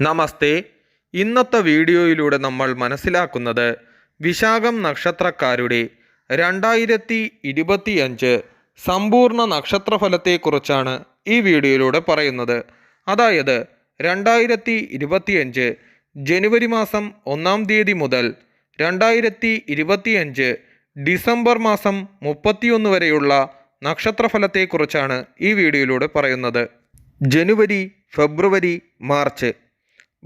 നമസ്തേ. ഇന്നത്തെ വീഡിയോയിലൂടെ നമ്മൾ മനസ്സിലാക്കുന്നത് വിശാഖം നക്ഷത്രക്കാരുടെ 2025 സമ്പൂർണ്ണ നക്ഷത്രഫലത്തെക്കുറിച്ചാണ് ഈ വീഡിയോയിലൂടെ പറയുന്നത്. അതായത് 2025 ജനുവരി മാസം 1-ാം തീയതി മുതൽ 2025 ഡിസംബർ മാസം 31 വരെയുള്ള നക്ഷത്രഫലത്തെക്കുറിച്ചാണ് ഈ വീഡിയോയിലൂടെ പറയുന്നത്. ജനുവരി, ഫെബ്രുവരി, മാർച്ച്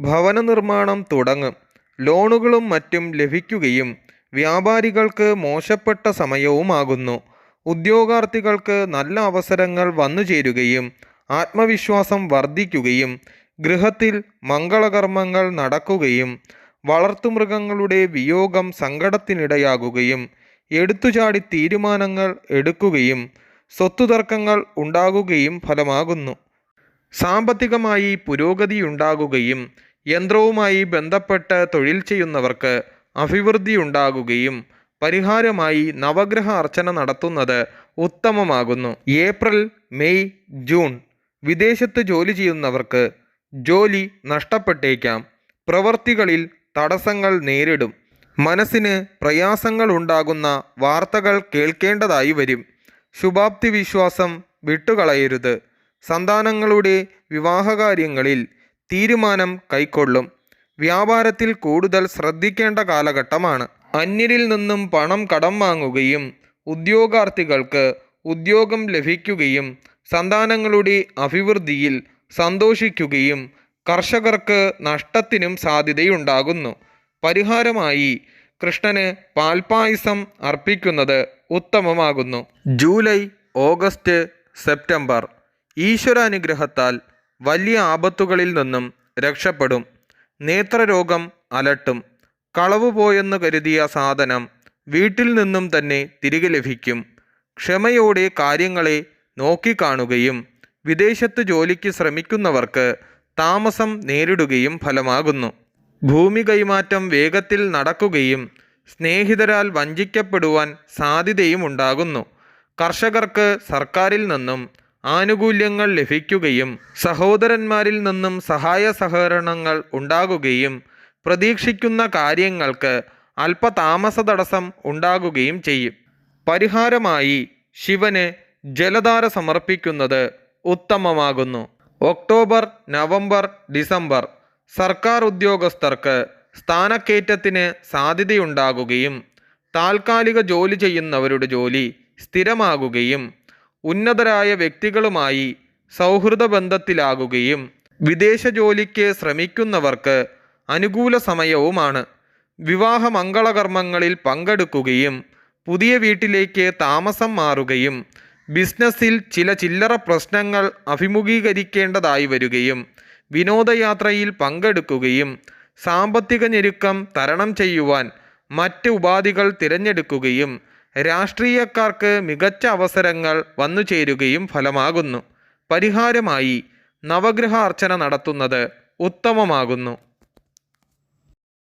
ഭവന നിർമ്മാണം തുടങ്ങും. ലോണുകളും മറ്റും ലഭിക്കുകയും വ്യാപാരികൾക്ക് മോശപ്പെട്ട സമയവുമാകുന്നു. ഉദ്യോഗാർത്ഥികൾക്ക് നല്ല അവസരങ്ങൾ വന്നുചേരുകയും ആത്മവിശ്വാസം വർദ്ധിക്കുകയും ഗൃഹത്തിൽ മംഗളകർമ്മങ്ങൾ നടക്കുകയും വളർത്തുമൃഗങ്ങളുടെ വിയോഗം സങ്കടത്തിനിടയാകുകയും എടുത്തുചാടി തീരുമാനങ്ങൾ എടുക്കുകയും സ്വത്തുതർക്കങ്ങൾ ഉണ്ടാകുകയും ഫലമാകുന്നു. സാമ്പത്തികമായി പുരോഗതിയുണ്ടാകുകയും യന്ത്രവുമായി ബന്ധപ്പെട്ട് തൊഴിൽ ചെയ്യുന്നവർക്ക് അഭിവൃദ്ധിയുണ്ടാകുകയും പരിഹാരമായി നവഗ്രഹ അർച്ചന നടത്തുന്നത് ഉത്തമമാകുന്നു. ഏപ്രിൽ, മെയ്, ജൂൺ വിദേശത്ത് ജോലി ചെയ്യുന്നവർക്ക് ജോലി നഷ്ടപ്പെട്ടേക്കാം. പ്രവൃത്തികളിൽ തടസ്സങ്ങൾ നേരിടും. മനസ്സിന് പ്രയാസങ്ങൾ ഉണ്ടാകുന്ന വാർത്തകൾ കേൾക്കേണ്ടതായി വരും. ശുഭാപ്തി വിശ്വാസം വിട്ടുകളയരുത്. സന്താനങ്ങളുടെ വിവാഹകാര്യങ്ങളിൽ തീരുമാനം കൈക്കൊള്ളും. വ്യാപാരത്തിൽ കൂടുതൽ ശ്രദ്ധിക്കേണ്ട കാലഘട്ടമാണ്. അന്യരിൽ നിന്നും പണം കടം വാങ്ങുകയും ഉദ്യോഗാർത്ഥികൾക്ക് ഉദ്യോഗം ലഭിക്കുകയും സന്താനങ്ങളുടെ അഭിവൃദ്ധിയിൽ സന്തോഷിക്കുകയും കർഷകർക്ക് നഷ്ടത്തിനും സാധ്യതയുണ്ടാകുന്നു. പരിഹാരമായി കൃഷ്ണന് പാൽപ്പായസം അർപ്പിക്കുന്നത് ഉത്തമമാകുന്നു. ജൂലൈ, ഓഗസ്റ്റ്, സെപ്റ്റംബർ ഈശ്വരാനുഗ്രഹത്താൽ വലിയ ആപത്തുകളിൽ നിന്നും രക്ഷപ്പെടും. നേത്രരോഗം അലട്ടും. കളവ് പോയെന്ന് കരുതിയ സാധനം വീട്ടിൽ നിന്നും തന്നെ തിരികെ ലഭിക്കും. ക്ഷമയോടെ കാര്യങ്ങളെ നോക്കിക്കാണുകയും വിദേശത്ത് ജോലിക്ക് ശ്രമിക്കുന്നവർക്ക് താമസം നേരിടുകയും ഫലമാകുന്നു. ഭൂമി കൈമാറ്റം വേഗത്തിൽ നടക്കുകയും സ്നേഹിതരാൽ വഞ്ചിക്കപ്പെടുവാൻ സാധ്യതയും ഉണ്ടാകുന്നു. കർഷകർക്ക് സർക്കാരിൽ നിന്നും ആനുകൂല്യങ്ങൾ ലഭിക്കുകയും സഹോദരന്മാരിൽ നിന്നും സഹായ സഹകരണങ്ങൾ ഉണ്ടാകുകയും പ്രതീക്ഷിക്കുന്ന കാര്യങ്ങൾക്ക് അല്പതാമസ തടസ്സം ഉണ്ടാകുകയും ചെയ്യും. പരിഹാരമായി ശിവന് ജലധാര സമർപ്പിക്കുന്നത് ഉത്തമമാകുന്നു. ഒക്ടോബർ, നവംബർ, ഡിസംബർ സർക്കാർ ഉദ്യോഗസ്ഥർക്ക് സ്ഥാനക്കയറ്റത്തിന് സാധ്യതയുണ്ടാകുകയും താൽക്കാലിക ജോലി ചെയ്യുന്നവരുടെ ജോലി സ്ഥിരമാകുകയും ഉന്നതരായ വ്യക്തികളുമായി സൗഹൃദ ബന്ധത്തിലാകുകയും വിദേശ ജോലിക്ക് ശ്രമിക്കുന്നവർക്ക് അനുകൂല സമയവുമാണ്. വിവാഹ മംഗളകർമ്മങ്ങളിൽ പങ്കെടുക്കുകയും പുതിയ വീട്ടിലേക്ക് താമസം മാറുകയും ബിസിനസ്സിൽ ചില ചില്ലറ പ്രശ്നങ്ങൾ അഭിമുഖീകരിക്കേണ്ടതായി വരികയും വിനോദയാത്രയിൽ പങ്കെടുക്കുകയും സാമ്പത്തിക ഞെരുക്കം തരണം ചെയ്യുവാൻ മറ്റ് ഉപാധികൾ തിരഞ്ഞെടുക്കുകയും രാഷ്ട്രീയക്കാർക്ക് മികച്ച അവസരങ്ങൾ വന്നുചേരുകയും ഫലമാകുന്നു. പരിഹാരമായി നവഗ്രഹ അർച്ചന നടത്തുന്നത് ഉത്തമമാകുന്നു.